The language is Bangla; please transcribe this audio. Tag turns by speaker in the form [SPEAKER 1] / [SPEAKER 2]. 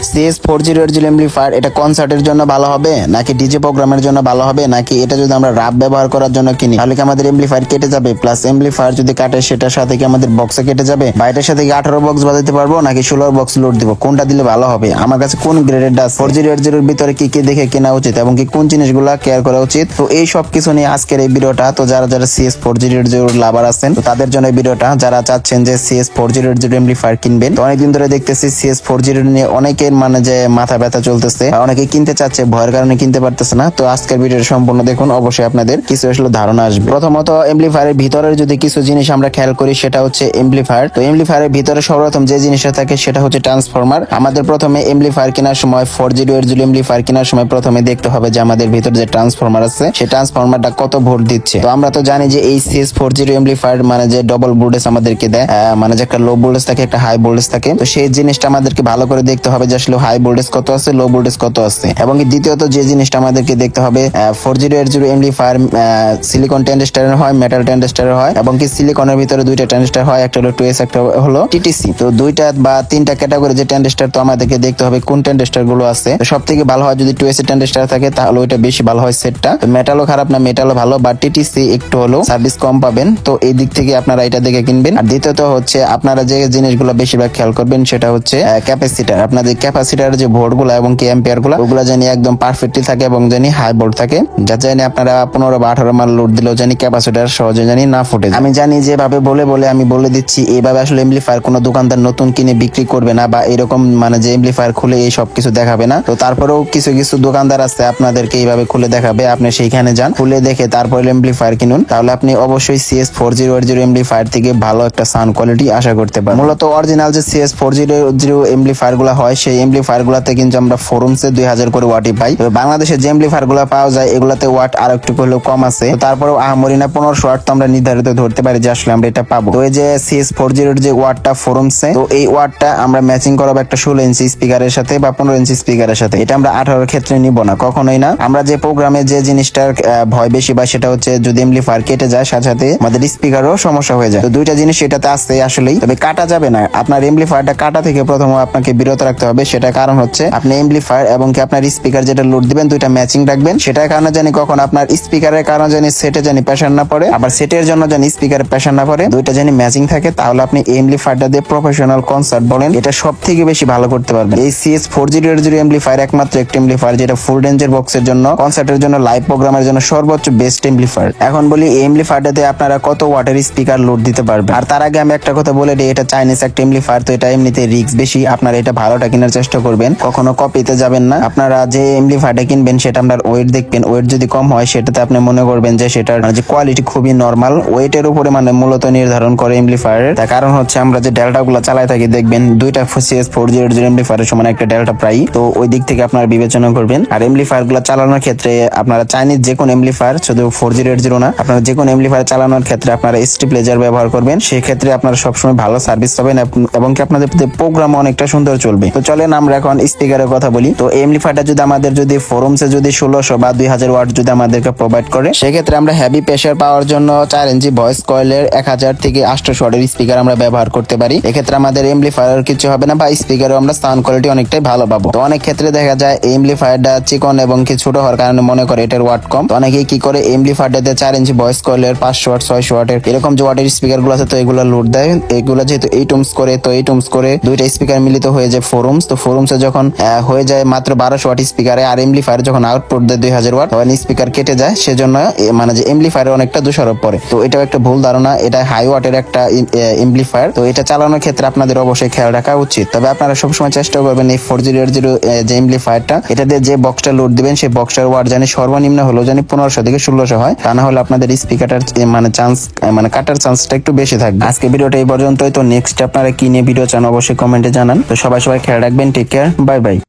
[SPEAKER 1] CS4080 এমপ্লিফায়ার এটা কনসার্টের জন্য ভালো হবে নাকি ডিজে প্রোগ্রামের জন্য ভালো হবে, নাকি এটা যদি আমরা রাব ব্যবহার করার জন্য কিনি তাহলে কি আমাদের এমপ্লিফায়ার কেটে যাবে, প্লাস এমপ্লিফায়ার যদি কাটে সেটার সাথে কি আমাদের বক্সে কেটে যাবে, বা এটার সাথে কি 18 বক্স বাজাতে পারবো নাকি 16 বক্স লোড দিব, কোনটা দিলে ভালো হবে, আমার কাছে কোন গ্রেডেরটা 4080 এর ভিতরে কি কি দেখে কেনা উচিত এবং কি কোন জিনিসগুলো কেয়ার করা উচিত। তো এই সব কিছু নিয়ে আজকের এই ভিডিওটা। তো যারা যারা CS4080 লাভার আছেন তো তাদের জন্য এই ভিডিওটা। যারা চাচ্ছেন যে CS4080 এমপ্লিফায়ার কিনবেন, তো অনেকদিন ধরে দেখতেছি CS4080 নিয়ে অনেকের মানে যে মাথা ব্যথা চলতেছে, অনেকে কিনতে চাচ্ছে ভয়ের কারণে কিনতে পারতেছে না। তো আজকের ভিডিওটা সম্পূর্ণ দেখুন, অবশ্যই আপনাদের কিছু আসলে ধারণা আসবে। প্রথমত এমপ্লিফায়ারের ভিতরে যদি কিছু জিনিস আমরা খেয়াল করি সেটা হচ্ছে এমপ্লিফায়ার। তো এমপ্লিফায়ারের ভিতরে সর্বপ্রথম যে জিনিসটা থাকে সেটা হচ্ছে ট্রান্সফরমার। আমাদের প্রথমে এমপ্লিফায়ার কেনার সময় 4080 এমপ্লিফায়ার কেনার সময় প্রথমে দেখতে হবে যে আমাদের ভিতরে যে ট্রান্সফরমার আছে সেই ট্রান্সফরমারটা কত ভোল্ট দিচ্ছে। তো আমরা তো জানি যে এই CS40 এমপ্লিফায়ার মানে যে ডবল ভোল্টেজ আমাদেরকে দেয়, মানে যে একটা লো ভোল্টেজ থাকে একটা হাই ভোল্টেজ থাকে। তো সেই জিনিসটা আমাদেরকে ভালো করে দেখতে হবে যে আসলে হাই ভোল্টেজ কত আছে, লো ভোল্টেজ কত আছে। এবং দ্বিতীয়ত যে জিনিসটা আমাদেরকে দেখতে হবে 4080 এমপ্লিফায়ার সিলিকন ট্রানজিস্টরের হয়, মেটাল ট্রানজিস্টরের হয়, এবং কি সিলিকনের ভিতরে দুইটা ট্রানজিস্টর হয়, একটা হলো 2S একটা হলো TTC। তো দুইটা বা তিনটা ক্যাটাগরি যে ট্রানজিস্টর, তো আমাদেরকে দেখতে হবে কোন ট্রানজিস্টর গুলো আছে। সব থেকে ভালো হয় যদি 2S এর ট্রানজিস্টর থাকে তাহলে ওইটা বেশি ভালো হয় সেটটা। মেটালও খারাপ না, মেটালও ভালো, বা TTC একটু হলো সার্ভিস কম পাবেন। তো এই দিক থেকে আপনারা এটা দেখে কিনবেন। আর দ্বিতীয়ত হচ্ছে আপনারা যে জিনিসগুলো বেশিরভাগ খেয়াল করবেন সেটা হচ্ছে ক্যাপাসিটার। আপনাদের ক্যাপাসিটার যে ভোল্ট গুলো এবং কি অ্যাম্পিয়ার গুলো ওগুলো জানি একদম পারফেক্টলি থাকে এবং জানি হাই ভোল্ট থাকে, যাতে জানি আপনারা 15 বা 18 মাল লোড দিলেও জানি ক্যাপাসিটার সহজে জানি না ফুটে। আমি জানি যেভাবে বলে আমি বলে দিচ্ছি এইভাবে আসলে এমপ্লিফায়ার কোনো দোকানদার নতুন কিনে বিক্রি করবে না, বা এরকম মানে যে এমপ্লিফায়ার খুলে এই সব কিছু দেখাবে না। তো তারপরেও কিছু কিছু দোকানদার আছে আপনাদেরকে এইভাবে খুলে দেখাবে, আপনি সেইখানে যান, খুলে দেখে তারপরে এমপ্লিফায়ার কিনুন, তাহলে আপনি অবশ্যই CS4080 এমপ্লিফায়ার থেকে ভালো একটা সাউন্ড কোয়ালিটি আশা করতে পারেন। মূলত অরিজিনাল যে CS4080 এমপ্লিফায়ার গুলো হয় সেই এমপ্লিফায়ার গুলাতে কিন্তু আমরা ফোরুমসে 2000 করে ওয়াটই পাই। বাংলাদেশে যে এমপ্লিফায়ার গুলো পাওয়া যায় এগুলাতে ওয়াট আর একটু হলেও কম আছে। তারপরেও আহামরি না 1500 ওয়াট তো আমরা নির্ধারিত ধরতে পারি যে আসলে আমরা এটা পাবো। তো এই যে CS40 যে ওয়াটটা ফোরুমসে, তো এই ওয়াটটা আমরা ম্যাচিং করাবো একটা 16 ইঞ্চি স্পিকারের সাথে বা 15 ইঞ্চি স্পিকারের সাথে। এটা আমরা 18 ক্ষেত্রে নিব না, কখনোই না। আমরা যে প্রোগ্রামে যে জিনিসটার ভয় বেশি বা সেটা হচ্ছে যদি এমপ্লিফায়ার কেটে যায় সাথে সাথে আমাদের স্পিকারও সমস্যা হয়ে যায়। তো দুইটা জিনিস এটাতে আছে আসলেই, তবে কাটা যাবে না। আপনার এমপ্লিফায়ারটা কাটা থেকে প্রথমে আপনাকে বিরত রাখতে হবে। সেটা কারণ হচ্ছে আপনি এমপ্লিফায়ার এবং কি আপনার স্পিকার যেটা লোড দিবেন দুইটা ম্যাচিং রাখবেন। সেটার কারণে জানি কখন আপনার স্পিকারের কারণে জানি সেটে জানি প্রেসার না পড়ে, আবার সেটের জন্য জানি স্পিকারের প্রেসার না পড়ে, দুইটা জানি ম্যাচিং থাকে, তাহলে আপনি এমপ্লিফায়ারটা দিয়ে প্রফেশনাল কনসার্ট বলেন এটা সব থেকে বেশি ভালো করতে পারবেন। এই CS4080 এমপ্লিফায়ার একমাত্র একটি এমপ্লিফায়ার যেটা ফুল রেঞ্জের বক্সের জন্য, কনসার্টের জন্য, লাইভ প্রোগ্রামের জন্য সর্বোচ্চ বেস্ট এমপ্লিফায়ার। এখন বলি এই এমপ্লিফায়ারটাতে আপনারা কত ওয়াটের স্পিকার লোড দিতে পারবেন। আর তার আগে আমি একটা কথা বলে দিই, এটা চাইনিজ একটা এমপ্লিফায়ার, তো এটা এমনিতে রিস্ক বেশি। আপনারা এটা ভালোটা কেনার চেষ্টা করবেন, কখনো কপিতে যাবেন না। আপনারা যে এমপ্লিফায়ারটা কিনবেন সেটা আপনার ওয়েট দেখবেন, ওয়েট যদি কম হয় সেটাতে আপনি মনে করবেন যে সেটার যে কোয়ালিটি খুবই নরমাল। ওয়েটের উপরে মানে মূলত নির্ধারণ করে এমপ্লিফায়ারের। তার কারণ হচ্ছে আমরা যে ডেল্টা গুলো চালাই থাকি দেখবেন দুইটা CS4080 এমপ্লিফায়ারের সমান একটা ডেল্টা প্রায়, তো ওই দিক থেকে আপনারা বিবেচনা করবেন। আর এমপ্লিফায়ার গুলো চালানোর ক্ষেত্রে আপনারা চাইনিজ যে কোন এমপ্লিফায়ার, শুধু 4080 না, আপনারা যে কোন এমপ্লিফায়ার চালানোর ক্ষেত্রে আপনারা স্টেবিলাইজার ব্যবহার করবেন। সেই ক্ষেত্রে আপনারা সবসময় ভালো সার্ভিস পাবেন এবং কি আপনাদের প্রোগ্রাম অনেকটা সুন্দর চলবে। তো চলেন আমরা এখন স্পিকারের কথা বলি। তো এমপ্লিফায়ারটা যদি আমাদের যদি ফোরুমসে যদি 1600 বা 2000 ওয়াট যদি আমাদেরকে প্রোভাইড করে, সেক্ষেত্রে আমরা হেভি প্রেসার পাওয়ার জন্য 4 ইঞ্চি ভয়েস কয়েলের 1000 থেকে 800 ওয়াটের স্পিকার আমরা ব্যবহার করতে পারি। এক্ষেত্রে আমাদের এমপ্লিফায়ার কিছু হবে না, বা স্পিকারও আমরা সাউন্ড কোয়ালিটি অনেকটাই ভালো পাবো। তো অনেক ক্ষেত্রে দেখা যায় এমপ্লিফায়ারটা চিকন এবং কি ছোট হওয়ার কারণে মনে করে এটার ওয়াট কম। তো অনেকেই কি করে এমপ্লিফায়ারটাতে 4 ইঞ্চি ভয়েস কয়েলের 500 ওয়াট 600 ওয়াটের এরকম যে ওয়াটের স্পিকার গুলো আছে তো এগুলো লোড দেয়। এগুলো যেহেতু 8 ohms করে, তো 8 ohms করে দুইটা স্পিকার মিলিত হয়ে যায় ফোরুমস। তো ফোরুমসে যখন হয়ে যায় মাত্র 1200 ওয়াট স্পিকারে, আর এমপ্লিফায়ার যখন আউটপুট দেয় 2000 ওয়াট, তখন স্পিকার কেটে যায়। সেজন্য মানে যে এমপ্লিফায়ারে অনেকটা দোষারোপ পড়ে। তো এটাও একটা ভুল ধারণা, এটা হাই ওয়াটের একটা এমপ্লিফায়ার। তো এটা চালানোর ক্ষেত্রে আপনাদের অবশ্যই খেয়াল রাখা উচিত। তবে আপনারা সবসময় চেষ্টা করবেন এই 4080 যে এমপ্লিফায়ারটা, এটা দিয়ে যে বক্সটা লোড দিবেন সেই বক্সটার ওয়াট জানি সর্বনিম্ন হলো জানি 1500 থেকে 1600 হয়, তা না হলে আপনাদের স্পিকারটার মানে চান্স মানে কাটার চান্সটা একটু বেশি থাকবে। আজকে ভিডিওটা এই পর্যন্তই। তো নেক্সট আপনারা কি নিয়ে ভিডিও চান অবশ্যই কমেন্টে জানান। তো সবাই খেয়াল রাখবেন। Take care, bye by.